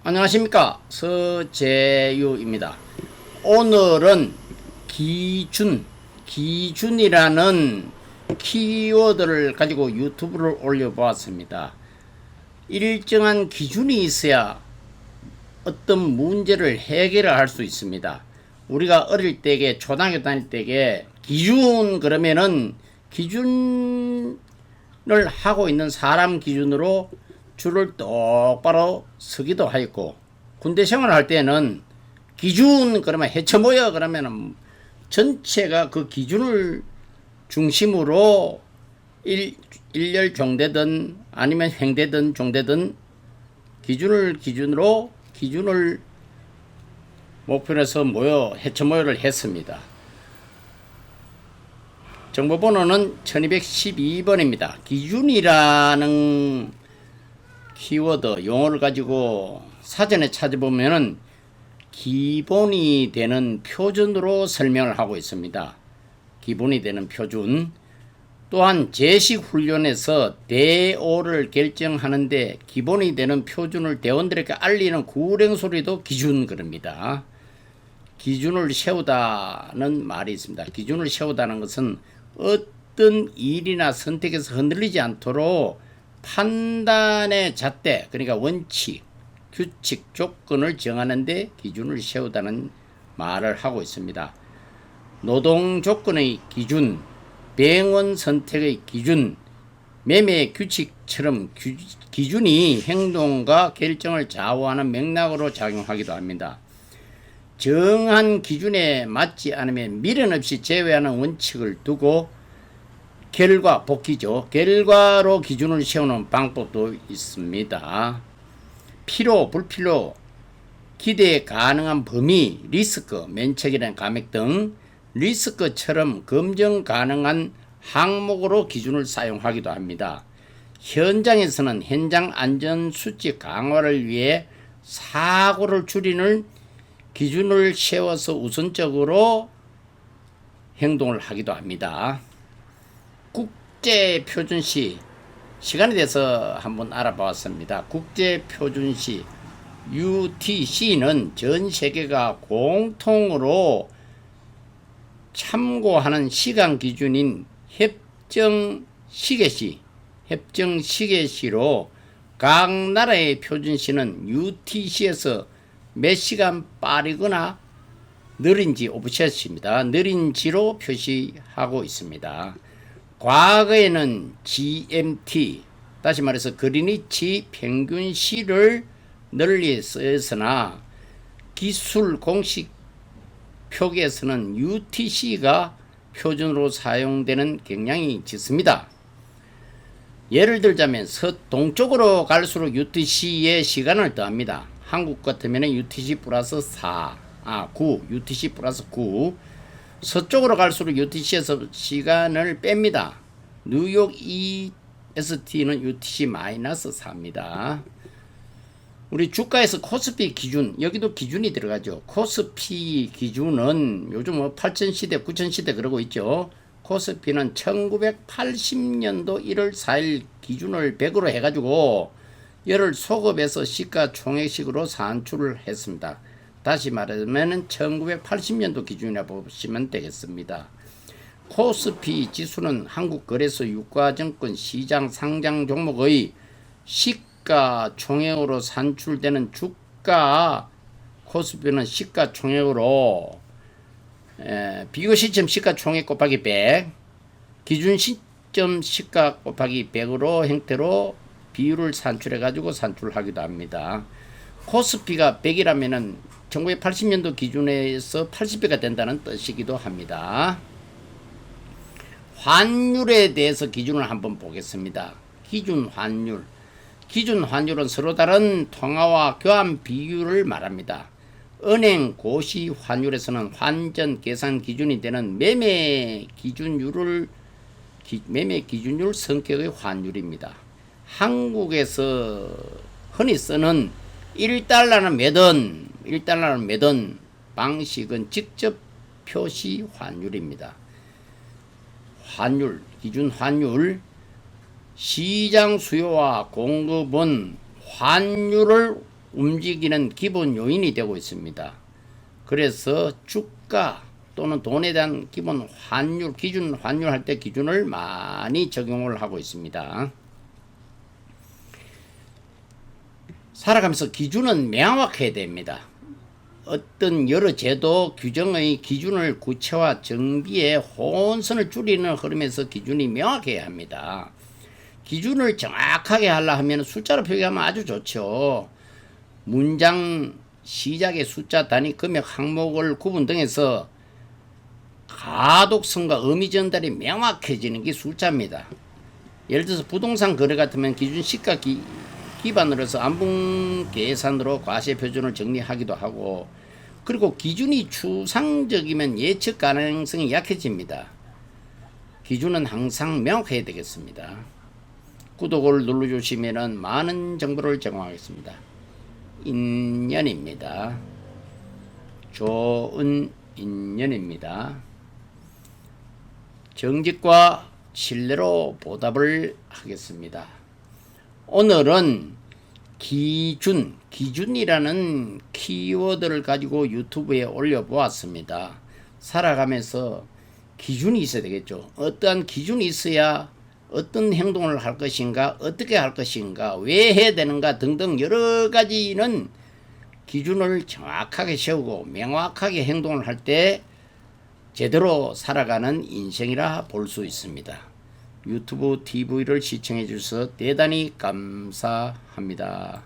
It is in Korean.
안녕하십니까, 서재유입니다. 오늘은 기준이라는 키워드를 가지고 유튜브를 올려보았습니다. 일정한 기준이 있어야 어떤 문제를 해결을 할 수 있습니다. 우리가 어릴 때에 초등학교 다닐 때에 기준 그러면은 기준을 하고 있는 사람 기준으로 줄을 똑바로 서기도 하였고, 군대 생활할 때는 기준 그러면 해쳐 모여 그러면은 전체가 그 기준을 중심으로 일렬 종대든 아니면 횡대든 종대든 기준으로 기준을 목표로 해서 해쳐 모여를 했습니다. 정보번호는 1212번입니다. 기준이라는 키워드 용어를 가지고 사전에 찾아보면은 기본이 되는 표준으로 설명을 하고 있습니다. 기본이 되는 표준. 또한 제식 훈련에서 대오를 결정하는데 기본이 되는 표준을 대원들에게 알리는 구랭소리도 기준 그럽니다. 기준을 세우다는 말이 있습니다. 기준을 세우다는 것은 어떤 일이나 선택에서 흔들리지 않도록 판단의 잣대, 그러니까 원칙, 규칙, 조건을 정하는데 기준을 세우다는 말을 하고 있습니다. 노동 조건의 기준, 병원 선택의 기준, 매매 규칙처럼 기준이 행동과 결정을 좌우하는 맥락으로 작용하기도 합니다. 정한 기준에 맞지 않으면 미련 없이 제외하는 원칙을 두고 복귀죠. 결과로 기준을 세우는 방법도 있습니다. 필요, 불필요, 기대 가능한 범위, 리스크, 면책이라는 감액 등 리스크처럼 검증 가능한 항목으로 기준을 사용하기도 합니다. 현장에서는 현장 안전 수칙 강화를 위해 사고를 줄이는 기준을 세워서 우선적으로 행동을 하기도 합니다. 국제표준시 시간에 대해서 한번 알아보았습니다. 국제표준시 UTC는 전 세계가 공통으로 참고하는 시간 기준인 협정시계시로 각 나라의 표준시는 UTC에서 몇 시간 빠르거나 느린지 오브셋입니다. 느린지로 표시하고 있습니다. 과거에는 GMT, 다시 말해서 그리니치 평균시를 널리 쓰였으나 기술 공식 표기에서는 UTC가 표준으로 사용되는 경향이 짙습니다. 예를 들자면 서동쪽으로 갈수록 UTC의 시간을 더합니다. 한국 같으면 UTC 플러스 9, UTC 플러스 9. 서쪽으로 갈수록 UTC에서 시간을 뺍니다. 뉴욕 EST는 UTC 마이너스 4입니다. 우리 주가에서 코스피 기준, 여기도 기준이 들어가죠. 코스피 기준은 요즘 8000시대, 9000시대 그러고 있죠. 코스피는 1980년도 1월 4일 기준을 100으로 해가지고 열을 소급해서 시가총액식으로 산출을 했습니다. 다시 말하면 1980년도 기준이라 보시면 되겠습니다. 코스피 지수는 한국거래소 유가증권 시장 상장 종목의 시가총액으로 산출되는 주가, 코스피는 시가총액으로 비교 시점 시가총액 곱하기 100, 기준 시점 시가 곱하기 100으로 형태로 비율을 산출해 가지고 산출하기도 합니다. 코스피가 100이라면은 1980년도 기준에서 80배가 된다는 뜻이기도 합니다. 환율에 대해서 기준을 한번 보겠습니다. 기준 환율은 서로 다른 통화와 교환 비율을 말합니다. 은행 고시 환율에서는 환전 계산 기준이 되는 매매 기준율 성격의 환율입니다. 한국에서 흔히 쓰는 1달러는 몇 원 방식은 직접 표시 환율입니다. 기준 환율, 시장 수요와 공급은 환율을 움직이는 기본 요인이 되고 있습니다. 그래서 주가 또는 돈에 대한 기본 환율, 기준 환율 할 때 기준을 많이 적용을 하고 있습니다. 살아가면서 기준은 명확해야 됩니다. 어떤 여러 제도 규정의 기준을 구체화 정비해 혼선을 줄이는 흐름에서 기준이 명확해야 합니다. 기준을 정확하게 하려 하면 숫자로 표기하면 아주 좋죠. 문장 시작의 숫자, 단위, 금액, 항목을 구분 등에서 가독성과 의미 전달이 명확해지는 게 숫자입니다. 예를 들어서 부동산 거래 같으면 기준 시가 기반으로 해서 안분 계산으로 과세 표준을 정리하기도 하고, 그리고 기준이 추상적이면 예측 가능성이 약해집니다. 기준은 항상 명확해야 되겠습니다. 구독을 눌러주시면 많은 정보를 제공하겠습니다. 인연입니다. 좋은 인연입니다. 정직과 신뢰로 보답을 하겠습니다. 오늘은 기준이라는 키워드를 가지고 유튜브에 올려보았습니다. 살아가면서 기준이 있어야 되겠죠. 어떠한 기준이 있어야 어떤 행동을 할 것인가, 어떻게 할 것인가, 왜 해야 되는가 등등 여러 가지는 기준을 정확하게 세우고 명확하게 행동을 할 때 제대로 살아가는 인생이라 볼 수 있습니다. 유튜브 TV를 시청해 주셔서 대단히 감사합니다.